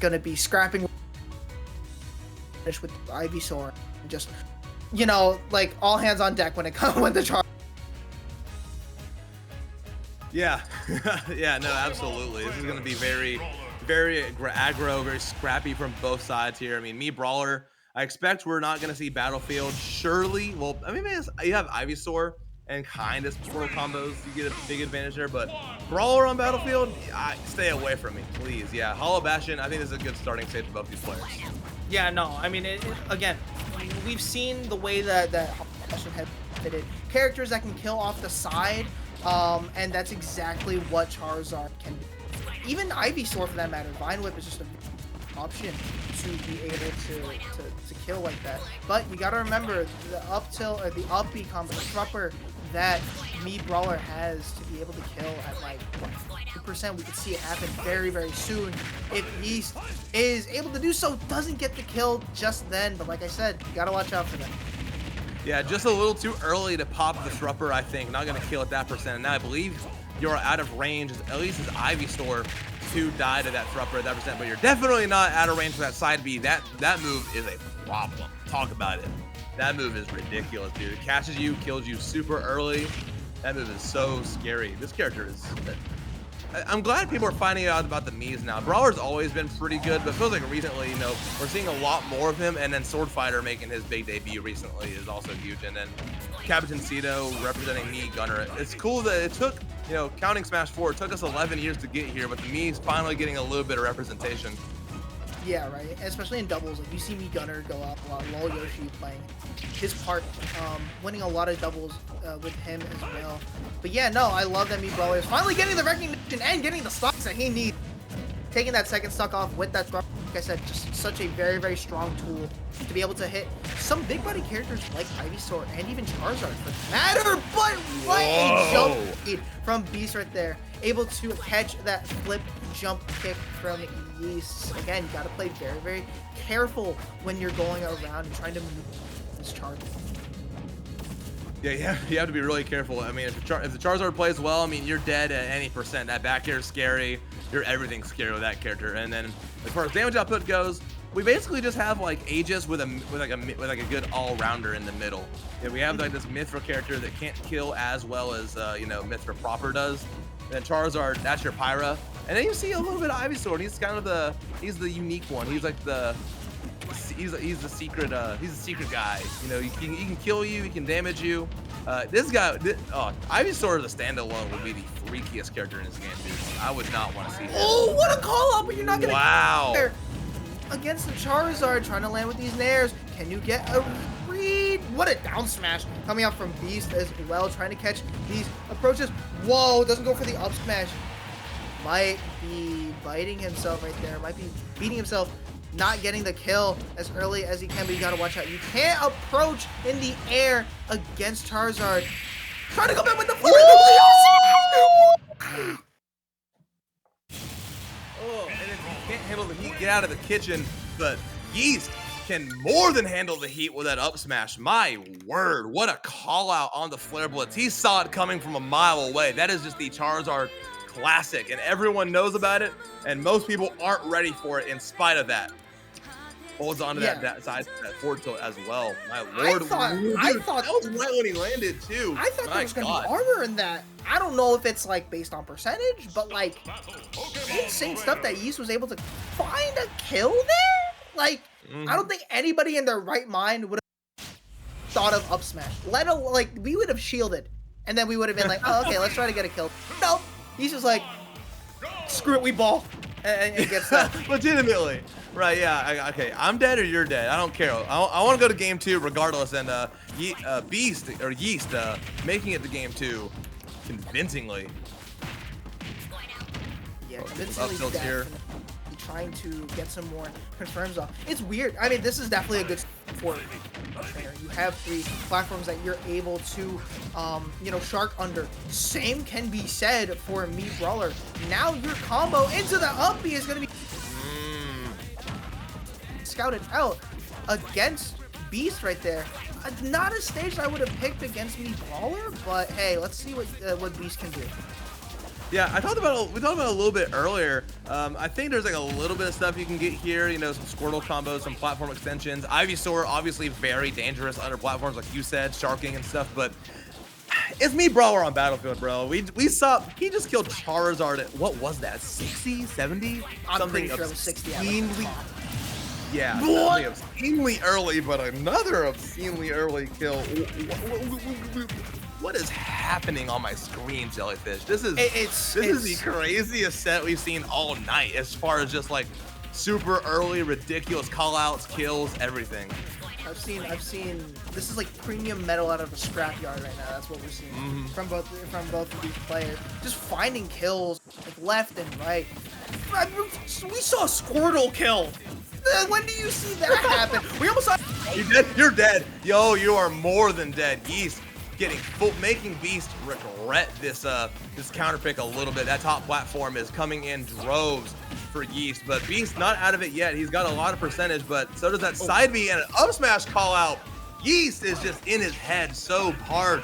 going to be scrapping with Ivysaur, and just, you know, like all hands on deck when it comes when the charge. Yeah, yeah, no, absolutely. This is going to be very aggro, very scrappy from both sides here. I mean, me Brawler, I expect we're not going to see Battlefield. Surely, well, I mean, you have Ivysaur and kind of portal combos. You get a big advantage there, but Brawler on Battlefield, stay away from me, please. Yeah, Hollow Bastion, I think this is a good starting state for both these players. Yeah, no, I mean, again, we've seen the way that Hollow Bastion had fitted characters that can kill off the side, and that's exactly what Charizard can do. Even Ivysaur, for that matter. Vine Whip is just an option to be able to kill like that. But you gotta remember the up tilt or the up B combo, the trupper that me Brawler has to be able to kill at like 2%. We could see it happen very, very soon if Yeast is able to do so. Doesn't get the kill just then, but like I said, you gotta watch out for them. Yeah, just a little too early to pop the Thrupper, I think. Not gonna kill at that percent. And now I believe you're out of range, at least as Ivysaur, to die to that Thrupper at that percent, but you're definitely not out of range for that side B. That move is a problem. Talk about it. That move is ridiculous, dude. It catches you, kills you super early. That move is so scary. This character is... I'm glad people are finding out about the Mii's now. Brawler's always been pretty good, but it feels like recently, you know, we're seeing a lot more of him, and then Sword Fighter making his big debut recently is also huge, and then Captain Cito representing me, Gunner. It's cool that it took, you know, counting Smash 4, it took us 11 years to get here, but the Mii's finally getting a little bit of representation. Yeah, right. Especially in doubles, like you see me Gunner go up a lot. Lol Yoshi playing his part, winning a lot of doubles with him as well. But yeah, no, I love that me Brawler is finally getting the recognition and getting the stocks that he needs. Taking that second stock off with that, like I said, just such a very, very strong tool to be able to hit some big body characters like Ivysaur and even Charizard for that matter. But what a jump speed from Beast right there. Able to catch that flip jump kick from Yeast. Again, you gotta play very, very careful when you're going around and trying to move this Charizard. Yeah, you have to be really careful. I mean, if the Charizard plays well, I mean, you're dead at any percent. That back air is scary. You're everything scary with that character. And then as far as damage output goes, we basically just have like Aegis with a good all-rounder in the middle. Yeah, we have like this Mithra character that can't kill as well as you know, Mithra proper does. And then Charizard, that's your Pyra. And then you see a little bit of Ivysaur. He's kind of he's the unique one. He's like he's the secret guy. You know, he can kill you, he can damage you. This guy, Ivysaur as a standalone would be the freakiest character in this game, dude. I would not want to see him. Oh, what a call out, but you're not gonna wow. get there. Against the Charizard, trying to land with these nairs. Can you get a read? What a down smash coming out from Beast as well, trying to catch these approaches. Whoa, doesn't go for the up smash. Might be biting himself right there. Might be beating himself, not getting the kill as early as he can, but you gotta watch out. You can't approach in the air against Charizard. Trying to go back with the flip. Oh, and if you can't handle the heat, get out of the kitchen. But Yeast can more than handle the heat with that up smash. My word, what a call out on the Flare Blitz. He saw it coming from a mile away. That is just the Charizard classic, and everyone knows about it, and most people aren't ready for it in spite of that. Holds on to that side, that forward tilt as well. My lord, I thought that was right when he landed too. I thought there was gonna be armor in that. I don't know if it's like based on percentage, but like insane stuff that Yeast was able to find a kill there. Like I don't think anybody in their right mind would have thought of up smash. Let alone, like, we would have shielded, and then we would have been like, oh, okay, let's try to get a kill. Nope. He's just like, screw it, we ball, and gets that. Legitimately. Right, yeah, okay, I'm dead or you're dead. I don't care. I want to go to game 2 regardless, and Beast, or Yeast, making it to game 2 convincingly. Yeah, convincingly here. Trying to get some more confirms off. It's weird. I mean, this is definitely a good for trainer. You have 3 platforms that you're able to, you know, shark under. Same can be said for me Brawler. Now your combo into the up B is going to be scouted out against Beast right there. Not a stage that I would have picked against me Brawler, but hey, let's see what Beast can do. Yeah, we talked about it a little bit earlier. I think there's like a little bit of stuff you can get here, you know, some Squirtle combos, some platform extensions. Ivysaur, obviously very dangerous under platforms, like you said, sharking and stuff, but it's me, Brawler, on Battlefield, bro. We saw, he just killed Charizard at, what was that, 60, 70? I'm pretty sure it was 60. Yeah, something obscenely early, but another obscenely early kill. What is happening on my screen, Jellyfish? This is the craziest set we've seen all night, as far as just like super early, ridiculous callouts, kills, everything. I've seen. This is like premium metal out of a scrapyard right now. That's what we're seeing from both of these players. Just finding kills like left and right. We saw Squirtle kill. When do you see that happen? We almost saw. You're dead. You're dead. Yo, you are more than dead. Yeast getting full, making Beast regret this this counter pick a little bit. That top platform is coming in droves for Yeast, but Beast not out of it yet. He's got a lot of percentage, but so does that side B and an up smash call out. Yeast is just in his head so hard.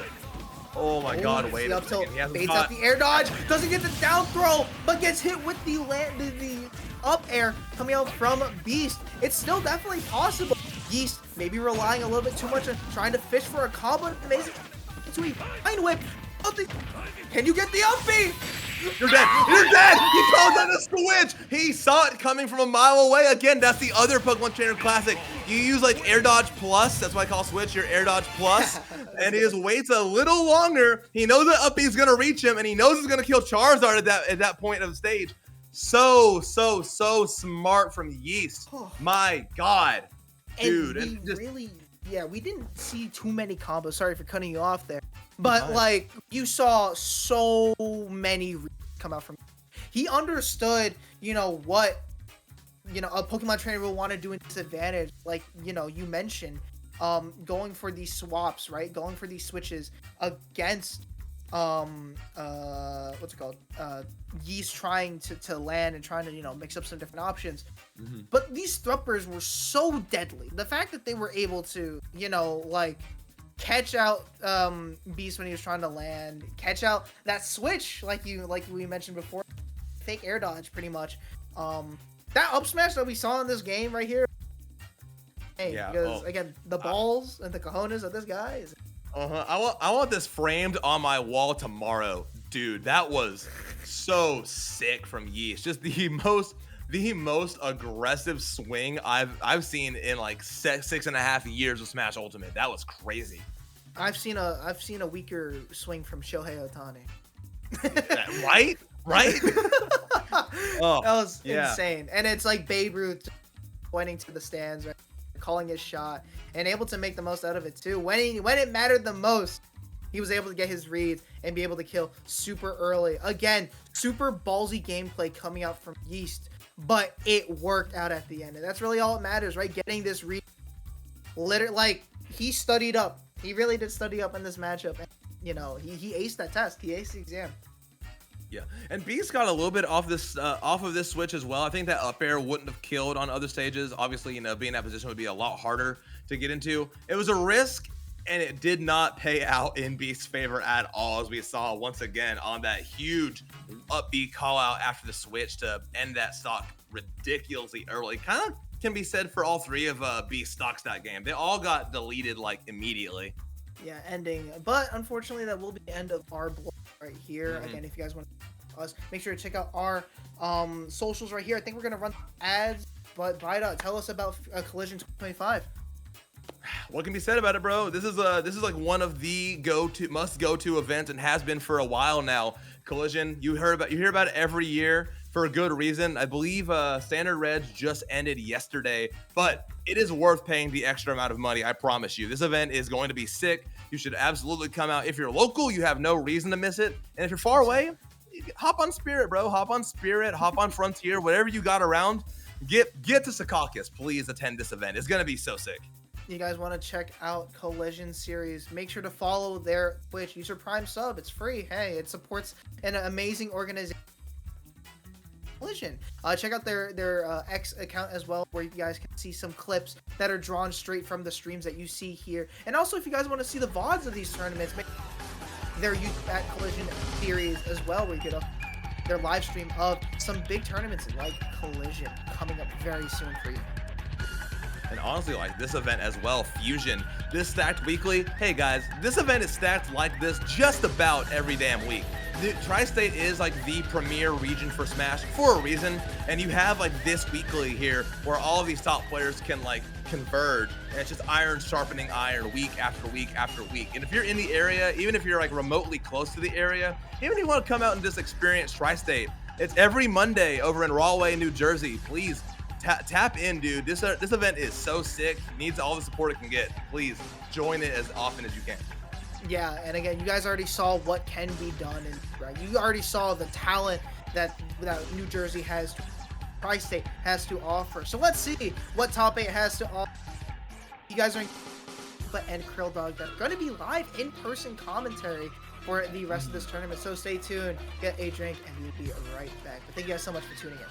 Oh my God, wait a second. He hasn't baits out the air dodge, doesn't get the down throw, but gets hit with the up air coming out from Beast. It's still definitely possible. Yeast maybe relying a little bit too much on trying to fish for a combo. Amazing. Sweet. Mind whip. Can you get the up B? You're dead. You're dead. He calls on a switch. He saw it coming from a mile away. Again, that's the other Pokemon Trainer classic. You use like air dodge plus. That's why I call switch your air dodge plus. And he just waits a little longer. He knows that up B is gonna reach him, and he knows he's gonna kill Charizard at that point of the stage. So smart from Yeast. My God, dude. And we didn't see too many combos. Sorry for cutting you off there. But like you saw so many come out from. He understood, you know, what, you know, a Pokemon trainer will want to do in disadvantage. Like, you know, you mentioned going for these swaps, right? Going for these switches against what's it called? Yeast trying to land and trying to, you know, mix up some different options. But these Thruppers were so deadly. The fact that they were able to, you know, like catch out Beast when he was trying to land, catch out that switch like we mentioned before, fake air dodge pretty much. That up smash that we saw in this game right here. Hey, yeah, because again, the balls and the cojones of this guy is. I want this framed on my wall tomorrow, dude. That was so sick from Yeast. Just the most aggressive swing I've seen in like 6.5 years of Smash Ultimate. That was crazy. I've seen a weaker swing from Shohei Ohtani. Right? Oh, that was insane. And it's like Babe Ruth pointing to the stands, right? Calling his shot and able to make the most out of it too. When it mattered the most, he was able to get his reads and be able to kill super early. Again, super ballsy gameplay coming out from Yeast, but it worked out at the end, and that's really all that matters, right? Getting this read, literally, like, he studied up. He really did study up in this matchup, and you know, he aced that test. He aced the exam. Yeah, and Beast got a little bit off of this switch as well. I think that up air wouldn't have killed on other stages. Obviously, you know, being in that position would be a lot harder to get into. It was a risk, and it did not pay out in Beast's favor at all, as we saw once again on that huge up B call out after the switch to end that stock ridiculously early. Kind of can be said for all three of Beast's stocks that game. They all got deleted like immediately. Yeah, ending. But unfortunately, that will be the end of our blog right here. Again, if you guys want us, make sure to check out our socials right here. I think we're gonna run ads, but Vida, tell us about Collision 2025. What can be said about it, bro? This is like one of the must go to events, and has been for a while now. Collision, you hear about it every year for a good reason. I believe Standard Reds just ended yesterday, but it is worth paying the extra amount of money. I promise you, this event is going to be sick. You should absolutely come out. If you're local, you have no reason to miss it, and if you're far away, hop on Spirit, bro. Hop on Spirit, hop on Frontier, whatever you got around. Get to Secaucus. Please attend this event. It's gonna be so sick. You guys want to check out Collision Series, make sure to follow their Twitch. Use your Prime sub. It's free. Hey, it supports an amazing organization. Collision. Check out their X account as well, where you guys can see some clips that are drawn straight from the streams that you see here. And also, if you guys want to see the VODs of these tournaments, they're used at Collision Series as well, where you get their live stream of some big tournaments like Collision coming up very soon for you. And honestly, like this event as well, Fusion, this stacked weekly. Hey guys, this event is stacked like this just about every damn week. Tri-State is like the premier region for Smash for a reason, and you have like this weekly here where all of these top players can like converge, and it's just iron sharpening iron week after week after week. And if you're in the area, even if you're like remotely close to the area, even if you want to come out and just experience Tri-State, it's every Monday over in Rahway, New Jersey. Please tap in, dude. This event is so sick. Needs all the support it can get. Please join it as often as you can. Yeah, and again, you guys already saw what can be done, and right, you already saw the talent that New Jersey has, Tri-State has to offer. So let's see what Top 8 has to offer. You guys are and Krill Dog that are going to be live in-person commentary for the rest of this tournament. So stay tuned, get a drink, and we'll be right back. But thank you guys so much for tuning in.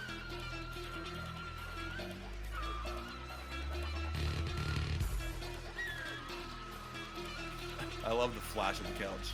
I love the flash of the couch.